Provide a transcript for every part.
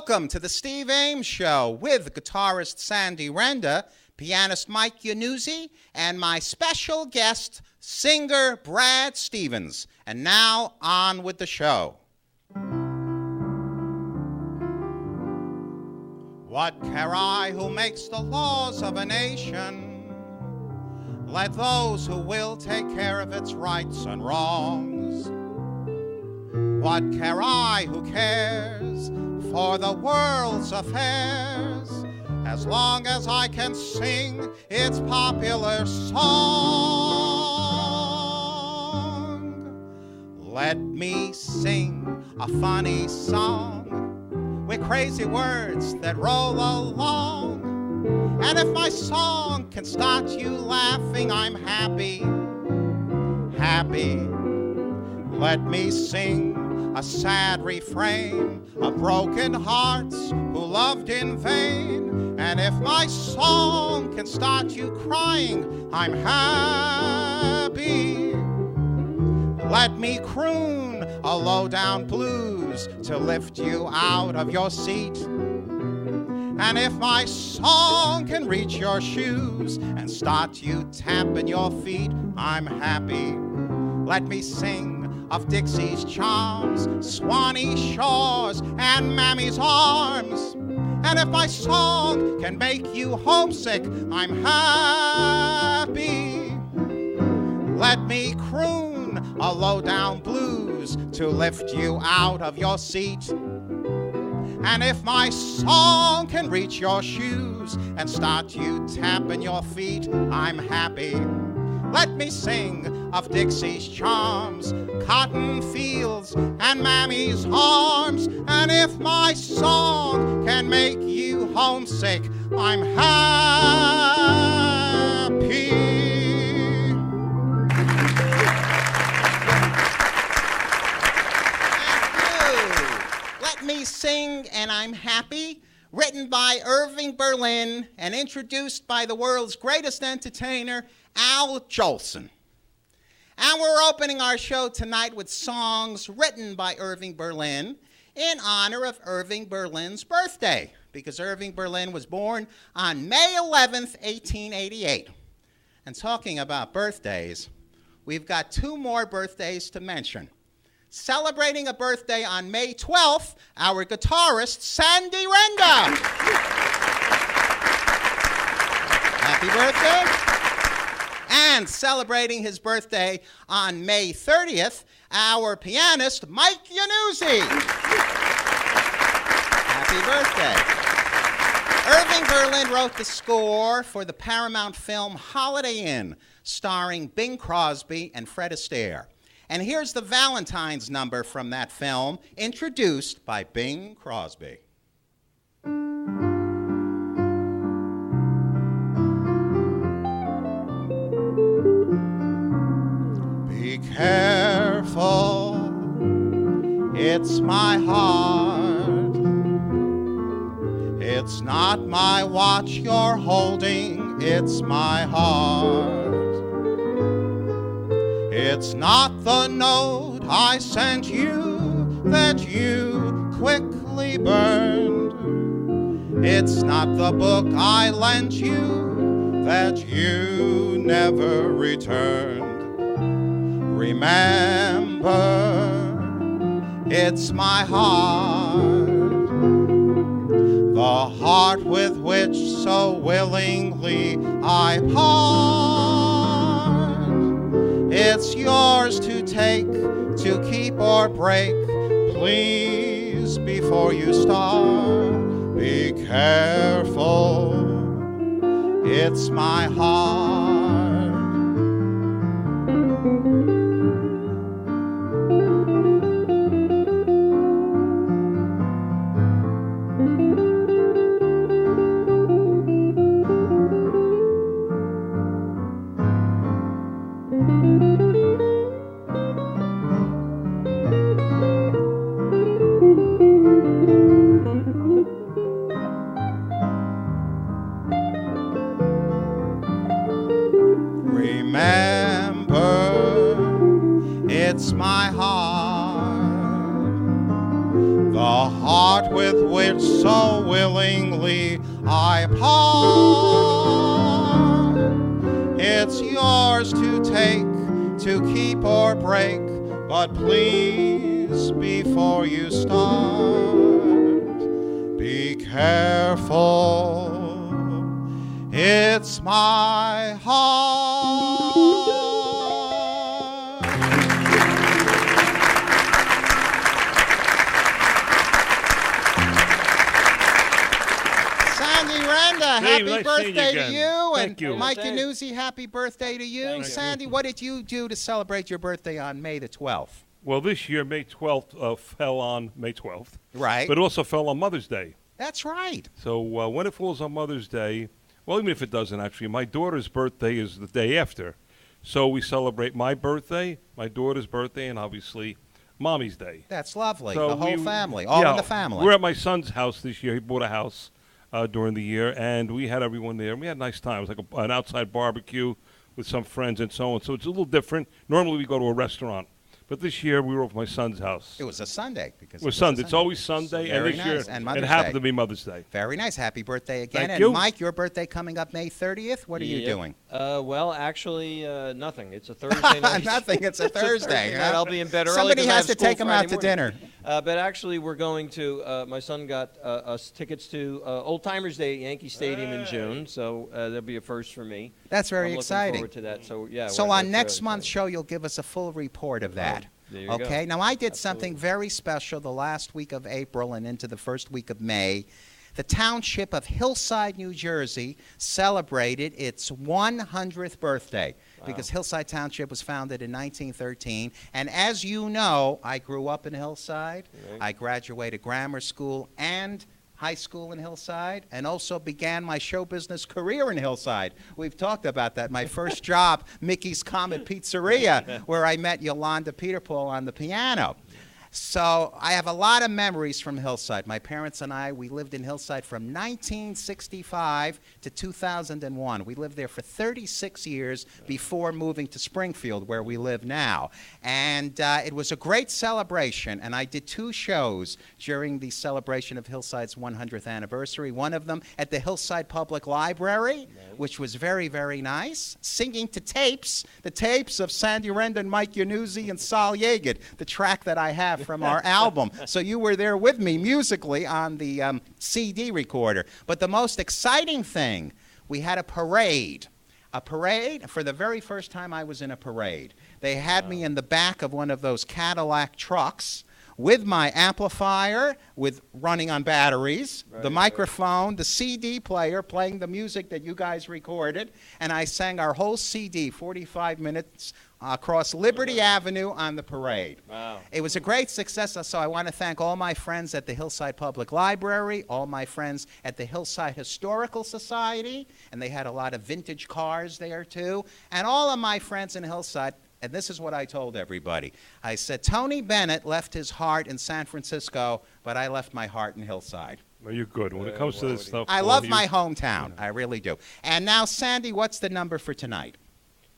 Welcome to the Steve Ames Show with guitarist Sandy Renda, pianist Mike Iannuzzi, and my special guest, singer Brad Stevens. And now, on with the show. What care I who makes the laws of a nation? Let those who will take care of its rights and wrongs. What care I who cares for the world's affairs, as long as I can sing its popular song? Let me sing a funny song with crazy words that roll along. And if my song can start you laughing, I'm happy, happy. Let me sing a sad refrain of broken hearts who loved in vain. And if my song can start you crying, I'm happy. Let me croon a low-down blues to lift you out of your seat. And if my song can reach your shoes and start you tapping your feet, I'm happy. Let me sing of Dixie's charms, Swanee shores, and Mammy's arms. And if my song can make you homesick, I'm happy. Let me croon a low-down blues to lift you out of your seat. And if my song can reach your shoes and start you tapping your feet, I'm happy. Let me sing of Dixie's charms, cotton fields, and Mammy's arms. And if my song can make you homesick, I'm happy. Thank you. Let me sing and I'm happy. Written by Irving Berlin and introduced by the world's greatest entertainer, Al Jolson. And we're opening our show tonight with songs written by Irving Berlin in honor of Irving Berlin's birthday, because Irving Berlin was born on May 11th, 1888. And talking about birthdays, we've got two more birthdays to mention. Celebrating a birthday on May 12th, our guitarist, Sandy Renda. Happy birthday. And celebrating his birthday on May 30th, our pianist, Mike Iannuzzi. Happy birthday. Irving Berlin wrote the score for the Paramount film Holiday Inn, starring Bing Crosby and Fred Astaire. And here's the Valentine's number from that film, introduced by Bing Crosby. Be careful, it's my heart. It's not my watch you're holding, it's my heart. It's not the note I sent you that you quickly burned. It's not the book I lent you that you never returned. Remember, it's my heart, the heart with which so willingly I part. It's yours to take, to keep or break. Please, before you start, be careful. It's my heart. Remember, it's my heart, the heart with which so willingly I part. It's yours to take, to keep or break, but please, before you start, be careful. It's my heart. Sandy Renda, happy nice birthday seeing to you you. again. And Thank you. Mike Yanuzzi, happy birthday to you. Thank you. Sandy, what did you do to celebrate your birthday on May the 12th? Well, this year, May 12th fell on May 12th. Right. But it also fell on Mother's Day. That's right. So when it falls on Mother's Day, well, even if it doesn't, actually, my daughter's birthday is the day after. So we celebrate my birthday, my daughter's birthday, and obviously Mommy's Day. That's lovely. So the whole family, all in the family. We're at my son's house this year. He bought a house during the year, and we had everyone there. We had a nice time. It was like an outside barbecue with some friends and so on. So it's a little different. Normally we go to a restaurant. But this year we were at my son's house. It was a Sunday. Because it was Sunday. It's always Sunday. Very and this nice. year And Mother's it happened Day. to be Mother's Day. Very nice. Happy birthday again. Thank and you. Mike, your birthday coming up May 30th. What are you doing? Well, actually, nothing. It's a Thursday night. Nothing. It's a Thursday. Night. I'll be in bed early. Somebody 'cause I has have to take school him out Friday to dinner. But actually, we're going to. My son got us tickets to Old Timers Day at Yankee Stadium in June, so that'll be a first for me. That's very I'm exciting. Looking forward to that. So yeah. So on next really month's exciting. show, you'll give us a full report of that. There you Okay. go. Now I did something very special the last week of April and into the first week of May. The township of Hillside, New Jersey, celebrated its 100th birthday because Hillside Township was founded in 1913. And as you know, I grew up in Hillside. Right. I graduated grammar school and high school in Hillside, and also began my show business career in Hillside. We've talked about that. My first job, Mickey's Comet Pizzeria, where I met Yolanda Peterpaul on the piano. So I have a lot of memories from Hillside. My parents and I, we lived in Hillside from 1965 to 2001. We lived there for 36 years before moving to Springfield, where we live now. And it was a great celebration, and I did 2 shows during the celebration of Hillside's 100th anniversary. One of them at the Hillside Public Library, which was very, very nice, singing to tapes, the tapes of Sandy Renda and Mike Yanuzzi and Sol Yeaget, the track that I have from our album. So you were there with me musically on the CD recorder. But the most exciting thing, we had a parade. A parade, for the very first time I was in a parade. They had me in the back of one of those Cadillac trucks with my amplifier, with running on batteries, the microphone, the CD player, playing the music that you guys recorded, and I sang our whole CD, 45 minutes, across Liberty Avenue on the parade. Wow. It was a great success, so I want to thank all my friends at the Hillside Public Library, all my friends at the Hillside Historical Society, and they had a lot of vintage cars there too, and all of my friends in Hillside. And this is what I told everybody. I said, Tony Bennett left his heart in San Francisco, but I left my heart in Hillside. Well, you're good. When it comes to this stuff, I love my hometown. I really do. And now, Sandy, what's the number for tonight?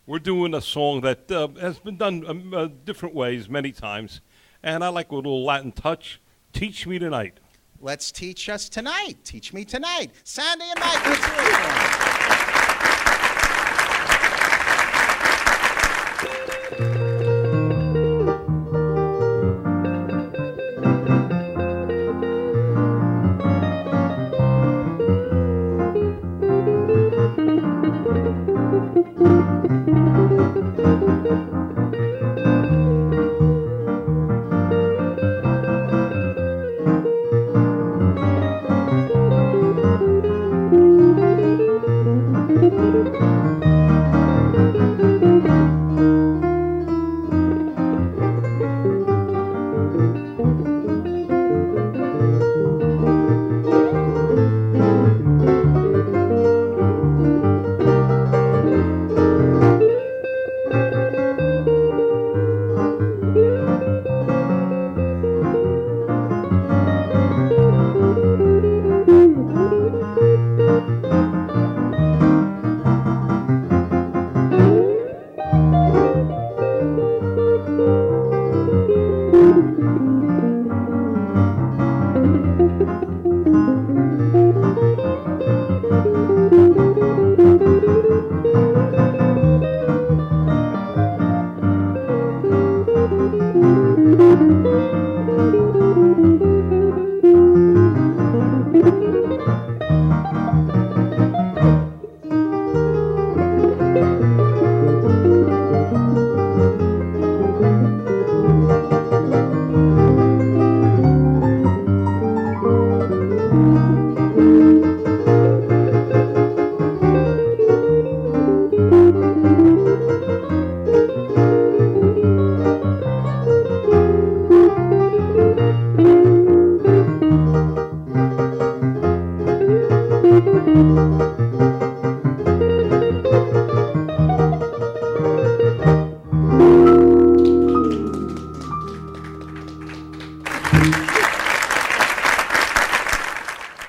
we're doing a song that has been done different ways many times, and I like a little Latin touch. Teach Me Tonight. Let's teach us tonight. Teach me tonight. Sandy and Mike, let's hear it for 'em.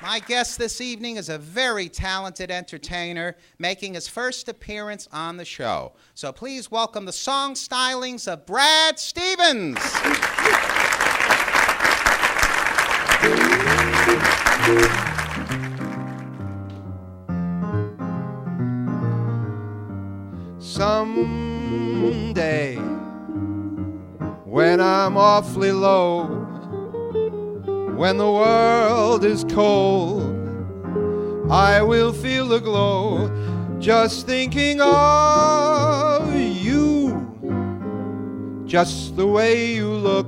My guest this evening is a very talented entertainer making his first appearance on the show. So please welcome the song stylings of Brad Stevens. Someday, when I'm awfully low, when the world is cold, I will feel the glow just thinking of you, just the way you look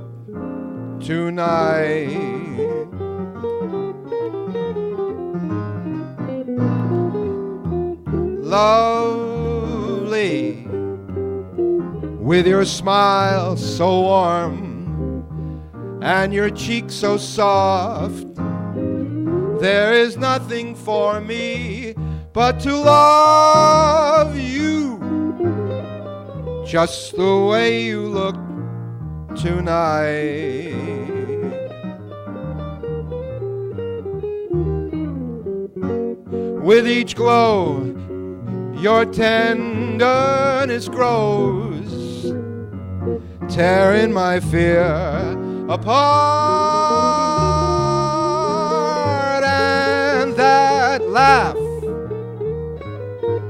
tonight. Lovely, with your smile so warm and your cheek so soft, there is nothing for me but to love you, just the way you look tonight. With each glow, your tenderness grows, tearing my fear apart, and that laugh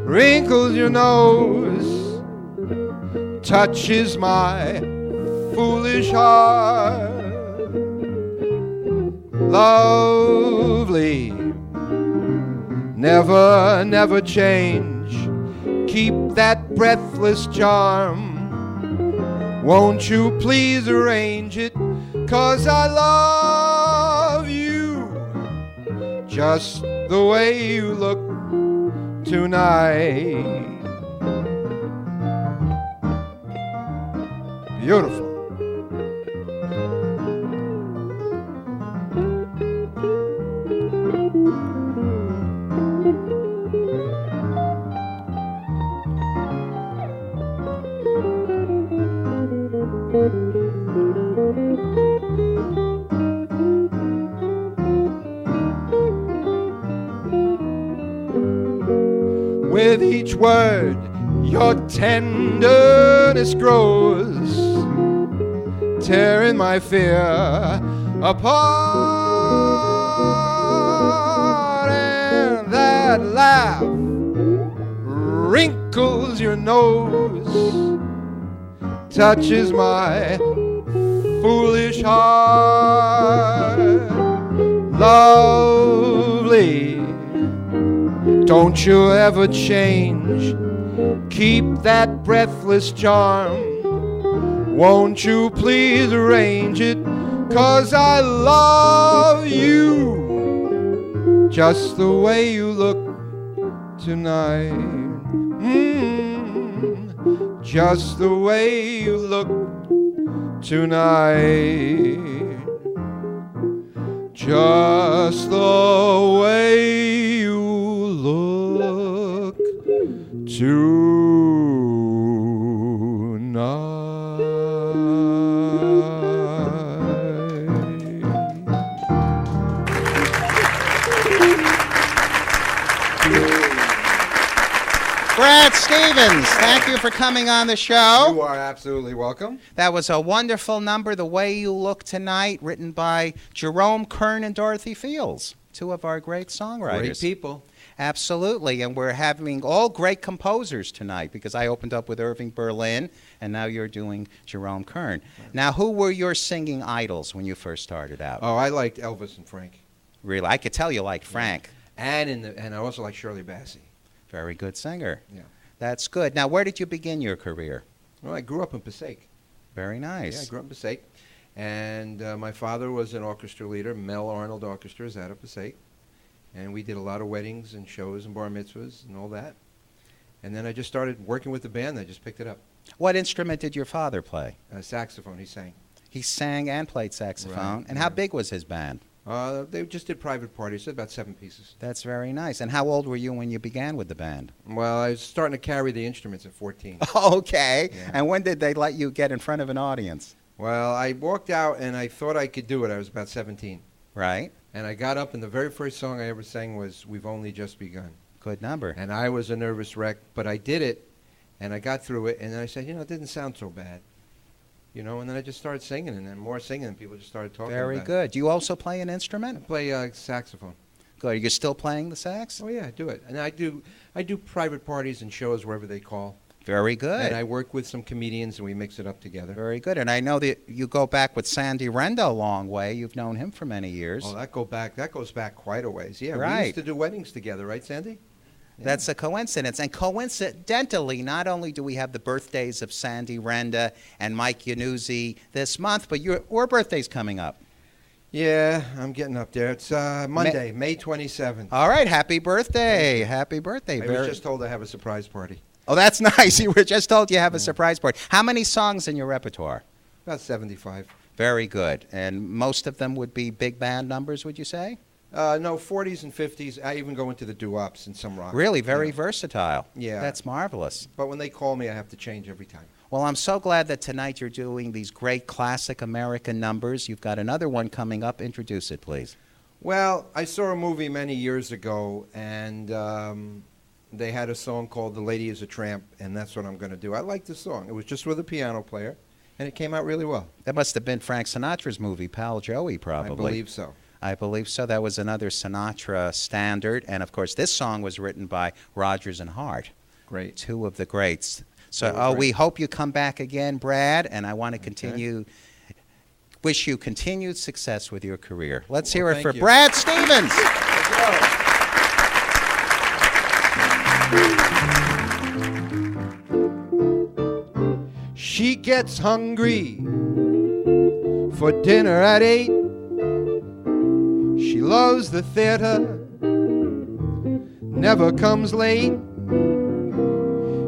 wrinkles your nose, touches my foolish heart. Lovely, never, never change, keep that breathless charm. Won't you please arrange it, 'cause I love you, just the way you look tonight. Beautiful. With each word, your tenderness grows, tearing my fear apart, and that laugh wrinkles your nose, touches my foolish heart. Lovely, don't you ever change, keep that breathless charm. Won't you please arrange it, 'cause I love you, just the way you look tonight. Just the way you look tonight. Just the way you look Brad Stevens, thank you for coming on the show. You are absolutely welcome. That was a wonderful number, The Way You Look Tonight, written by Jerome Kern and Dorothy Fields, two of our great songwriters. Great people. Absolutely, and we're having all great composers tonight because I opened up with Irving Berlin, and now you're doing Jerome Kern. Right. Now, who were your singing idols when you first started out? Oh, I liked Elvis and Frank. Really? I could tell you liked Frank. Yeah. And I also liked Shirley Bassey. Very good singer. Yeah. That's good. Now, where did you begin your career? Well, I grew up in Passaic. Very nice. Yeah, I grew up in Passaic. And my father was an orchestra leader, Mel Arnold Orchestras out of Passaic. And we did a lot of weddings and shows and bar mitzvahs and all that. And then I just started working with the band. I just picked it up. What instrument did your father play? Saxophone. He sang. He sang and played saxophone. Right. And how big was his band? They just did private parties, about 7 pieces. That's very nice. And how old were you when you began with the band? Well, I was starting to carry the instruments at 14. Okay. Yeah. And when did they let you get in front of an audience? Well, I walked out and I thought I could do it. I was about 17. Right. And I got up and the very first song I ever sang was We've Only Just Begun. Good number. And I was a nervous wreck, but I did it and I got through it and then I said, it didn't sound so bad. And then I just started singing and then more singing and people just started talking Very about good. Do you also play an it. I instrument? play saxophone. Good. You're still playing the sax? Oh yeah, I do it. And I do private parties and shows wherever they call. Very good. And I work with some comedians and we mix it up together. Very good. And I know that you go back with Sandy Renda a long way. You've known him for many years. Oh, that goes back quite a ways. Yeah, Right. we used to do weddings together, right, Sandy? Yeah. That's a coincidence. And coincidentally, not only do we have the birthdays of Sandy Renda and Mike Yanuzzi this month, but your birthday's coming up. Yeah, I'm getting up there. It's Monday, May 27th. All right. Happy birthday. Happy birthday. I was just told I have a surprise party. Oh, that's nice. You were just told you have a surprise party. How many songs in your repertoire? About 75. Very good. And most of them would be big band numbers, would you say? No, 40s and 50s. I even go into the doo-wops and some rock. Really, very versatile. Yeah. That's marvelous. But when they call me, I have to change every time. Well, I'm so glad that tonight you're doing these great classic American numbers. You've got another one coming up. Introduce it, please. Well, I saw a movie many years ago, and they had a song called The Lady is a Tramp, and that's what I'm going to do. I like the song. It was just with a piano player, and it came out really well. That must have been Frank Sinatra's movie, Pal Joey, probably. I believe so. I believe so. That was another Sinatra standard. And, of course, this song was written by Rodgers and Hart. Great. Two of the greats. So we hope you come back again, Brad, and I want to wish you continued success with your career. Let's hear it for Brad Stevens. She gets hungry for dinner at 8. She loves the theater, never comes late.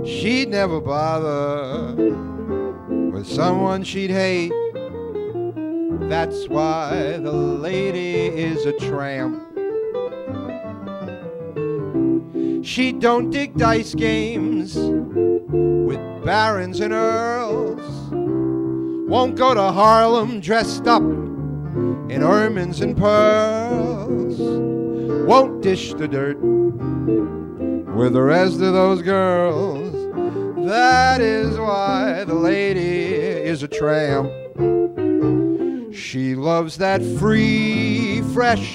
She'd never bother with someone she'd hate. That's why the lady is a tramp. She don't dig dice games with barons and earls. Won't go to Harlem dressed up in ermines and pearls. Won't dish the dirt with the rest of those girls. That is why the lady is a tramp. She loves that free, fresh,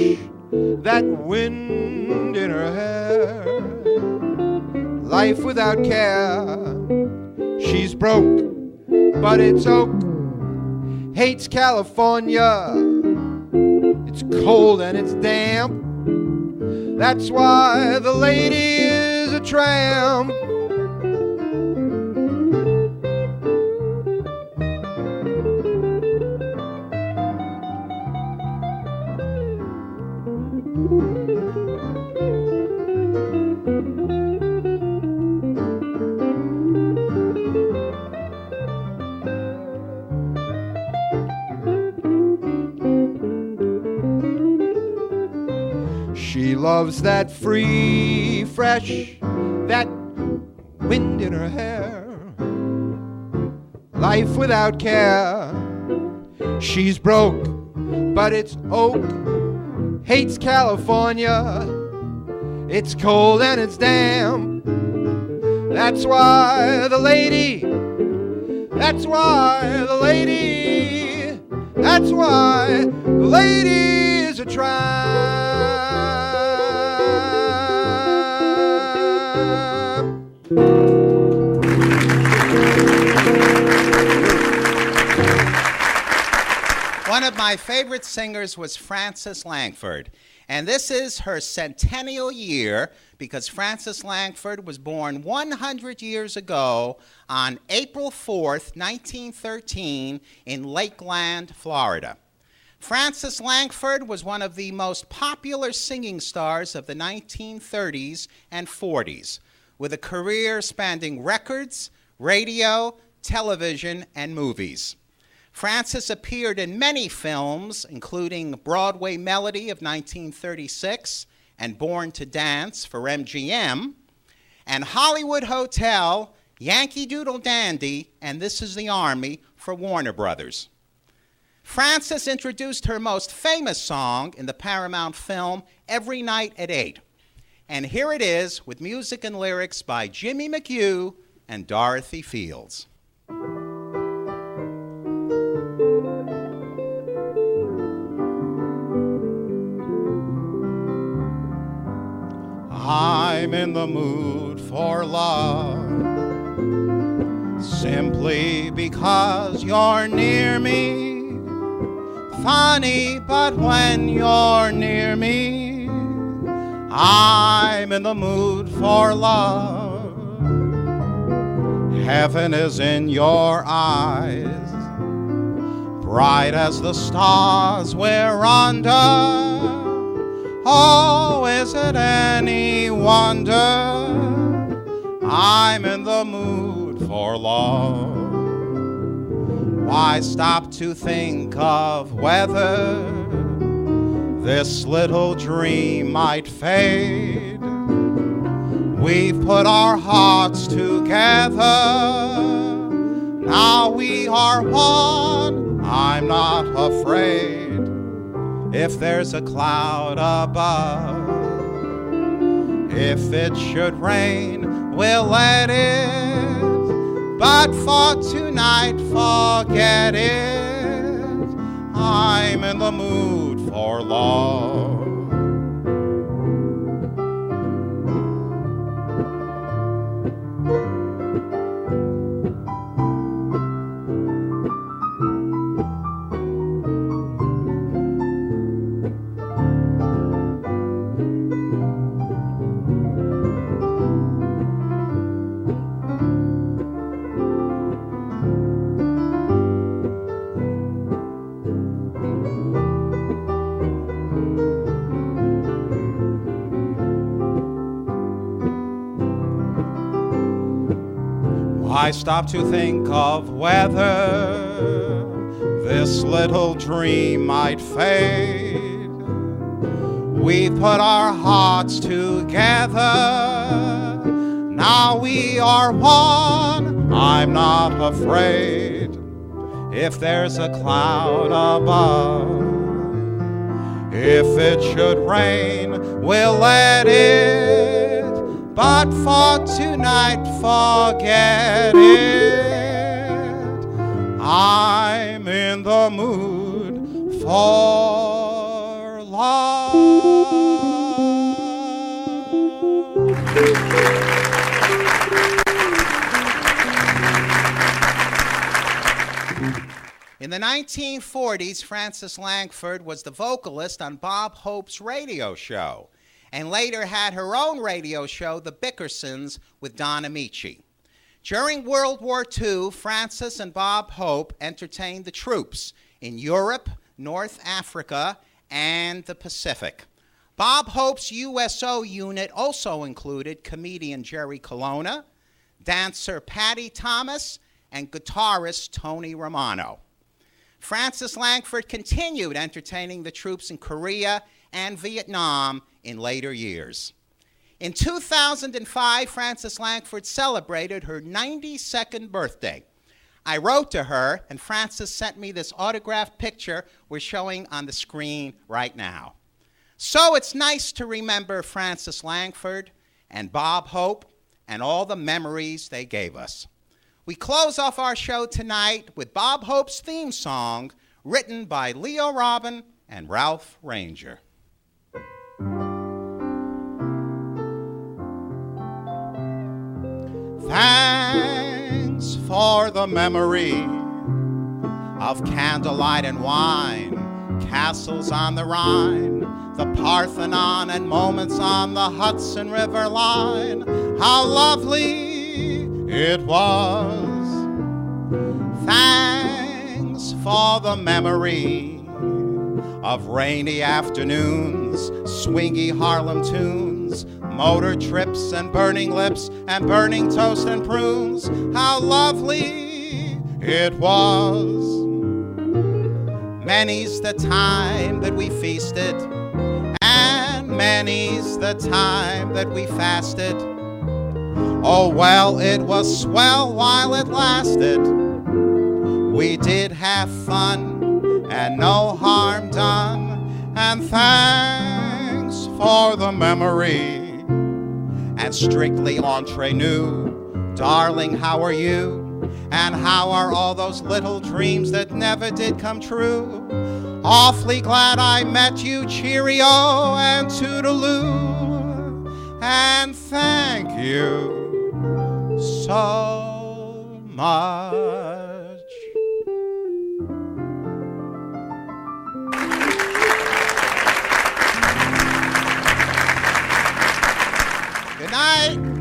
that wind in her hair. Life without care. She's broke, but it's oak. Hates California. It's cold and it's damp. That's why the lady is a tramp. She loves that free, fresh, that wind in her hair. Life without care. She's broke, but it's oak. Hates California. It's cold and it's damp. That's why the lady, that's why the lady, that's why the lady is a tramp. One of my favorite singers was Frances Langford. And this is her centennial year because Frances Langford was born 100 years ago on April 4th, 1913 in Lakeland, Florida. Frances Langford was one of the most popular singing stars of the 1930s and 40s, with a career spanning records, radio, television, and movies. Frances appeared in many films, including Broadway Melody of 1936 and Born to Dance for MGM, and Hollywood Hotel, Yankee Doodle Dandy, and This Is the Army for Warner Brothers. Frances introduced her most famous song in the Paramount film, Every Night at 8. And here it is with music and lyrics by Jimmy McHugh and Dorothy Fields. I'm in the mood for love, simply because you're near me. Funny, but when you're near me, I'm in the mood for love. Heaven is in your eyes, bright as the stars we're under. Oh, is it any wonder I'm in the mood for love? Why stop to think of whether this little dream might fade? We've put our hearts together, now we are one. I'm not afraid if there's a cloud above. If it should rain, we'll let it, but for tonight, forget it. I'm in the mood for love. I stop to think of whether this little dream might fade. We put our hearts together, now we are one. I'm not afraid if there's a cloud above. If it should rain, we'll let it, but for tonight, forget it. I'm in the mood for love. In the 1940s, Frances Langford was the vocalist on Bob Hope's radio show, and later had her own radio show, The Bickersons, with Don Amici. During World War II, Frances and Bob Hope entertained the troops in Europe, North Africa, and the Pacific. Bob Hope's USO unit also included comedian Jerry Colonna, dancer Patty Thomas, and guitarist Tony Romano. Frances Langford continued entertaining the troops in Korea and Vietnam in later years. In 2005, Frances Langford celebrated her 92nd birthday. I wrote to her, and Frances sent me this autographed picture we're showing on the screen right now. So it's nice to remember Frances Langford and Bob Hope and all the memories they gave us. We close off our show tonight with Bob Hope's theme song, written by Leo Robin and Ralph Ranger. Thanks for the memory of candlelight and wine, castles on the Rhine, the Parthenon, and moments on the Hudson River line. How lovely it was. Thanks for the memory of rainy afternoons, swingy Harlem tunes, motor trips and burning lips and burning toast and prunes. How lovely it was. Many's the time that we feasted, and many's the time that we fasted. Oh, well, it was swell while it lasted. We did have fun, and no harm done. And thanks for the memory, and strictly entre nous. Darling, how are you? And how are all those little dreams that never did come true? Awfully glad I met you, cheerio and toodaloo. And thank you so much. Good night.